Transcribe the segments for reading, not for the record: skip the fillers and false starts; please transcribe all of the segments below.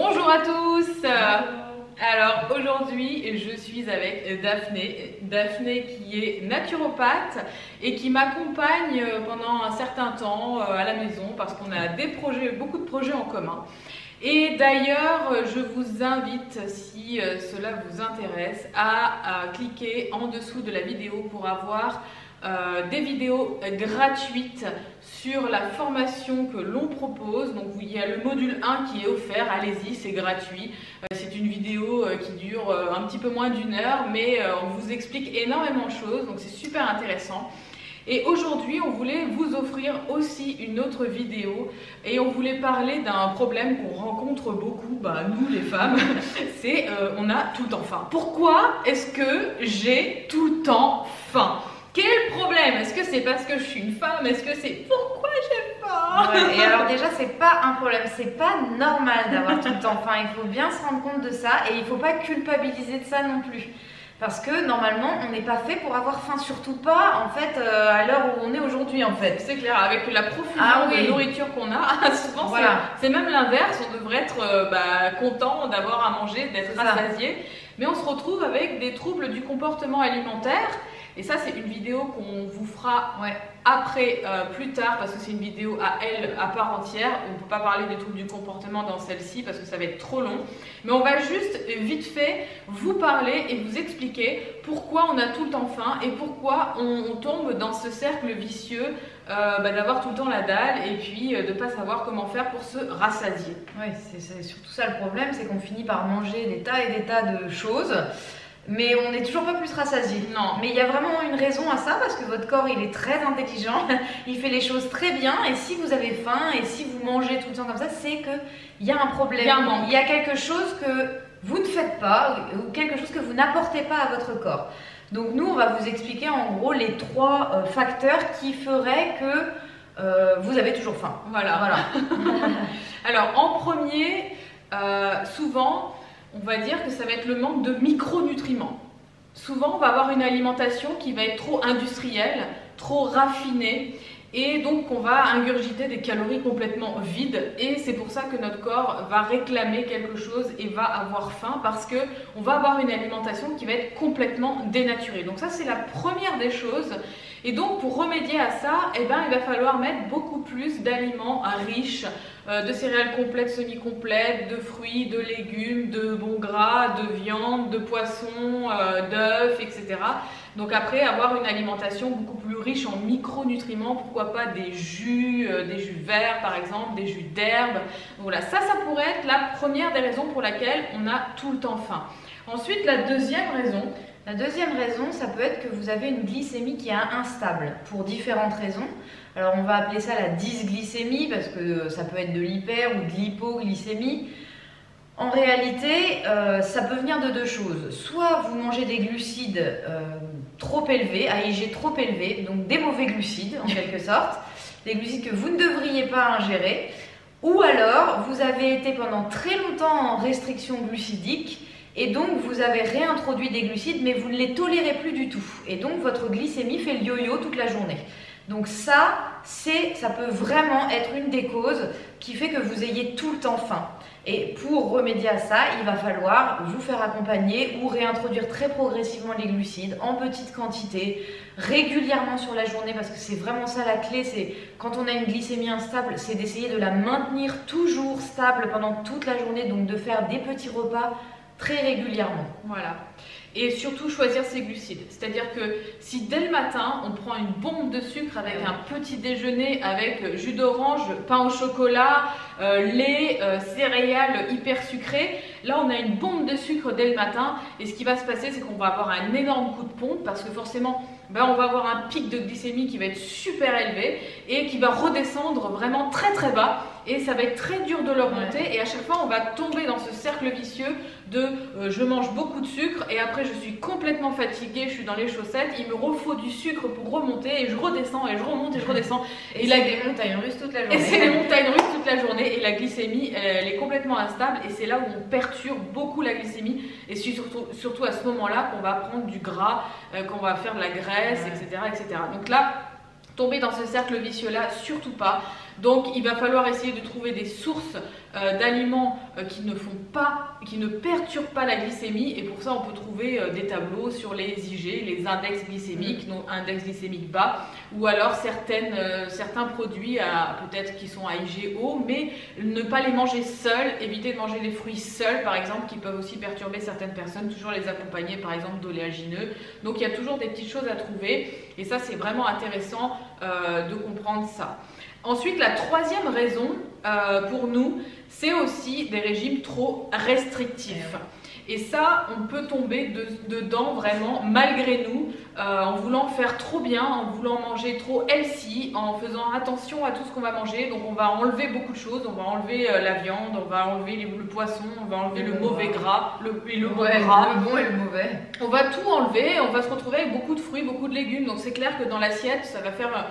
Bonjour à tous. Alors aujourd'hui je suis avec Daphné qui est naturopathe et qui m'accompagne pendant un certain temps à la maison parce qu'on a beaucoup de projets en commun. Et d'ailleurs, je vous invite, si cela vous intéresse, à cliquer en dessous de la vidéo pour avoir des vidéos gratuites sur la formation que l'on propose. Donc il y a le module 1 qui est offert, allez-y, c'est gratuit. C'est une vidéo qui dure un petit peu moins d'1 heure, mais on vous explique énormément de choses, donc c'est super intéressant. Et aujourd'hui, on voulait vous offrir aussi une autre vidéo et on voulait parler d'un problème qu'on rencontre beaucoup, nous les femmes, c'est on a tout le temps faim. Pourquoi est-ce que j'ai tout le temps faim? Quel problème? Est-ce que c'est parce que je suis une femme? Est-ce que c'est pourquoi j'ai faim? Ouais, et alors déjà, c'est pas un problème, c'est pas normal d'avoir tout le temps faim. Il faut bien se rendre compte de ça et il faut pas culpabiliser de ça non plus. Parce que normalement, on n'est pas fait pour avoir faim, surtout pas en fait à l'heure où on est aujourd'hui en fait. C'est clair, avec la profusion de nourriture qu'on a, souvent c'est même l'inverse, on devrait être content d'avoir à manger, d'être rassasié. Mais on se retrouve avec des troubles du comportement alimentaire. Et ça, c'est une vidéo qu'on vous fera après, plus tard, parce que c'est une vidéo à part entière. On ne peut pas parler des troubles du comportement dans celle-ci parce que ça va être trop long. Mais on va juste vite fait vous parler et vous expliquer pourquoi on a tout le temps faim et pourquoi on tombe dans ce cercle vicieux d'avoir tout le temps la dalle et puis de ne pas savoir comment faire pour se rassasier. Oui, c'est surtout ça le problème, c'est qu'on finit par manger des tas et des tas de choses. Mais on n'est toujours pas plus rassasié. Non. Mais il y a vraiment une raison à ça parce que votre corps il est très intelligent, il fait les choses très bien et si vous avez faim et si vous mangez tout le temps comme ça, c'est qu'il y a un problème. Il y a quelque chose que vous ne faites pas ou quelque chose que vous n'apportez pas à votre corps. Donc nous on va vous expliquer en gros les 3 facteurs qui feraient que vous avez toujours faim. Voilà. Alors en premier, souvent on va dire que ça va être le manque de micronutriments. Souvent, on va avoir une alimentation qui va être trop industrielle, trop raffinée, et donc on va ingurgiter des calories complètement vides. Et c'est pour ça que notre corps va réclamer quelque chose et va avoir faim, parce qu'on va avoir une alimentation qui va être complètement dénaturée. Donc ça, c'est la première des choses. Et donc pour remédier à ça, il va falloir mettre beaucoup plus d'aliments riches, de céréales complètes, semi-complètes, de fruits, de légumes, de bons gras, de viande, de poissons, d'œufs, etc. Donc après, avoir une alimentation beaucoup plus riche en micronutriments, pourquoi pas des jus verts par exemple, des jus d'herbe. Voilà, ça pourrait être la première des raisons pour laquelle on a tout le temps faim. Ensuite, la deuxième raison, ça peut être que vous avez une glycémie qui est instable pour différentes raisons. Alors on va appeler ça la dysglycémie parce que ça peut être de l'hyper ou de l'hypoglycémie. En réalité, ça peut venir de 2 choses. Soit vous mangez des glucides trop élevés, à IG trop élevé, donc des mauvais glucides en quelque sorte, des glucides que vous ne devriez pas ingérer. Ou alors vous avez été pendant très longtemps en restriction glucidique et donc vous avez réintroduit des glucides mais vous ne les tolérez plus du tout. Et donc votre glycémie fait le yo-yo toute la journée. Donc ça peut vraiment être une des causes qui fait que vous ayez tout le temps faim. Et pour remédier à ça, il va falloir vous faire accompagner ou réintroduire très progressivement les glucides en petite quantité, régulièrement sur la journée, parce que c'est vraiment ça la clé, c'est quand on a une glycémie instable, c'est d'essayer de la maintenir toujours stable pendant toute la journée, donc de faire des petits repas très régulièrement. Voilà. Et surtout choisir ses glucides. C'est-à-dire que si dès le matin, on prend une bombe de sucre avec un petit déjeuner avec jus d'orange, pain au chocolat, lait, céréales hyper sucrées, là on a une bombe de sucre dès le matin et ce qui va se passer, c'est qu'on va avoir un énorme coup de pompe parce que forcément, on va avoir un pic de glycémie qui va être super élevé et qui va redescendre vraiment très très bas et ça va être très dur de le remonter et à chaque fois on va tomber dans ce cercle vicieux de je mange beaucoup de sucre et après je suis complètement fatiguée, je suis dans les chaussettes, il me refaut du sucre pour remonter et je redescends et je remonte et je redescends et c'est des montagnes russes toute la journée. Et c'est des montagnes russes toute la journée et la glycémie elle est complètement instable et c'est là où on perturbe beaucoup la glycémie et surtout à ce moment-là qu'on va prendre du gras, qu'on va faire de la graisse, etc., etc. Donc là, tomber dans ce cercle vicieux là, surtout pas. Donc il va falloir essayer de trouver des sources d'aliments qui ne perturbent pas la glycémie, et pour ça on peut trouver des tableaux sur les IG, les index glycémiques, donc index glycémique bas, ou alors certains produits peut-être qui sont à IG haut, mais ne pas les manger seuls, éviter de manger les fruits seuls par exemple, qui peuvent aussi perturber certaines personnes, toujours les accompagner par exemple d'oléagineux. Donc il y a toujours des petites choses à trouver, et ça c'est vraiment intéressant de comprendre ça. Ensuite, la troisième raison pour nous, c'est aussi des régimes trop restrictifs. Et ça, on peut tomber dedans vraiment malgré nous, en voulant faire trop bien, en voulant manger trop healthy, en faisant attention à tout ce qu'on va manger. Donc on va enlever beaucoup de choses, on va enlever la viande, on va enlever le poisson, on va enlever le mauvais gras, le bon gras. Le bon et le mauvais. On va tout enlever, on va se retrouver avec beaucoup de fruits, beaucoup de légumes. Donc c'est clair que dans l'assiette, ça va faire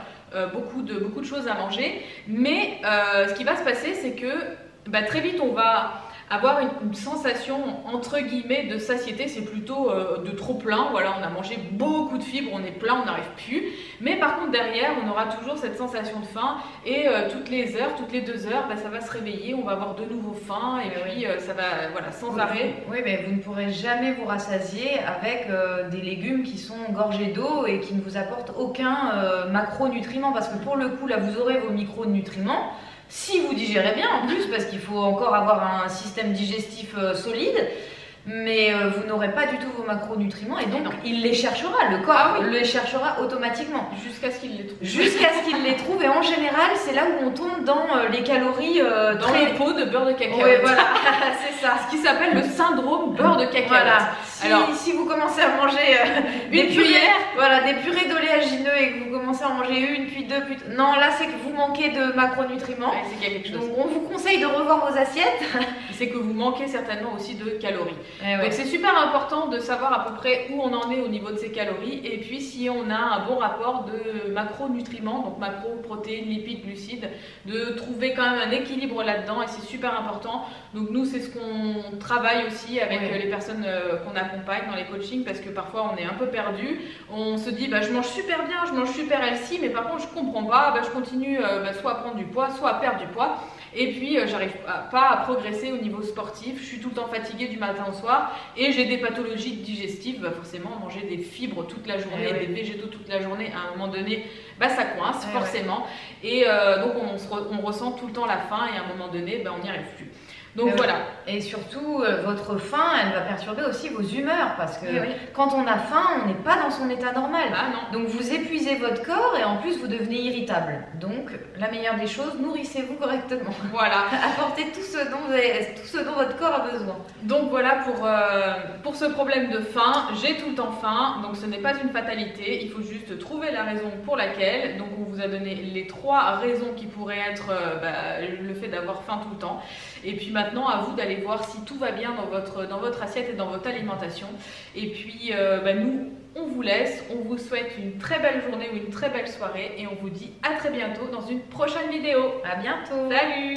beaucoup de choses à manger. Mais ce qui va se passer, c'est que très vite, on va avoir une sensation entre guillemets de satiété, c'est plutôt de trop plein. Voilà, on a mangé beaucoup de fibres, on est plein, on n'arrive plus. Mais par contre derrière, on aura toujours cette sensation de faim, et toutes les heures, toutes les 2 heures, ça va se réveiller, on va avoir de nouveau faim, et puis ça va, voilà, sans arrêt. Oui, mais vous ne pourrez jamais vous rassasier avec des légumes qui sont gorgés d'eau et qui ne vous apportent aucun macronutriment, parce que pour le coup là, vous aurez vos micronutriments. Si vous digérez bien en plus, parce qu'il faut encore avoir un système digestif solide, mais vous n'aurez pas du tout vos macronutriments, et donc il les cherchera, le corps les cherchera automatiquement. Jusqu'à ce qu'il les trouve. Jusqu'à ce qu'il les trouve, et en général c'est là où on tombe dans les calories dans les pots de beurre de cacahuète. Oui, voilà, c'est ça. Ce qui s'appelle le syndrome beurre de cacahuète. Voilà. Si vous commencez à manger des purées d'oléagineux et que vous commencez à en manger une, puis deux, puis... Non, là c'est que vous manquez de macronutriments. Ouais, c'est qu'il y a quelque chose. Donc on vous conseille de revoir vos assiettes. C'est que vous manquez certainement aussi de calories. Ouais. Donc c'est super important de savoir à peu près où on en est au niveau de ces calories, et puis si on a un bon rapport de macronutriments, donc macro, protéines, lipides, glucides, de trouver quand même un équilibre là-dedans, et c'est super important. Donc nous, c'est ce qu'on travaille aussi avec les personnes qu'on accompagne dans les coachings, parce que parfois on est un peu perdu, on se dit je mange super bien, je mange super healthy, mais par contre je comprends pas, je continue soit à prendre du poids, soit à perdre du poids, et puis j'arrive pas à progresser au niveau sportif, je suis tout le temps fatiguée du matin au soir, et j'ai des pathologies digestives. Forcément manger des fibres toute la journée, des végétaux toute la journée, à un moment donné ça coince forcément, et donc on ressent tout le temps la faim, et à un moment donné on n'y arrive plus. Donc voilà. Et surtout, votre faim, elle va perturber aussi vos humeurs, parce que quand on a faim, on n'est pas dans son état normal. Donc vous épuisez votre corps, et en plus vous devenez irritable. Donc la meilleure des choses, nourrissez-vous correctement. Voilà. Apportez tout ce dont votre corps a besoin. Donc voilà pour ce problème de faim. J'ai tout le temps faim, donc ce n'est pas une fatalité. Il faut juste trouver la raison pour laquelle. Donc on vous a donné les 3 raisons qui pourraient être le fait d'avoir faim tout le temps. Et puis maintenant, à vous d'aller voir si tout va bien dans votre assiette et dans votre alimentation. Et puis, nous, on vous laisse. On vous souhaite une très belle journée ou une très belle soirée. Et on vous dit à très bientôt dans une prochaine vidéo. À bientôt. Salut!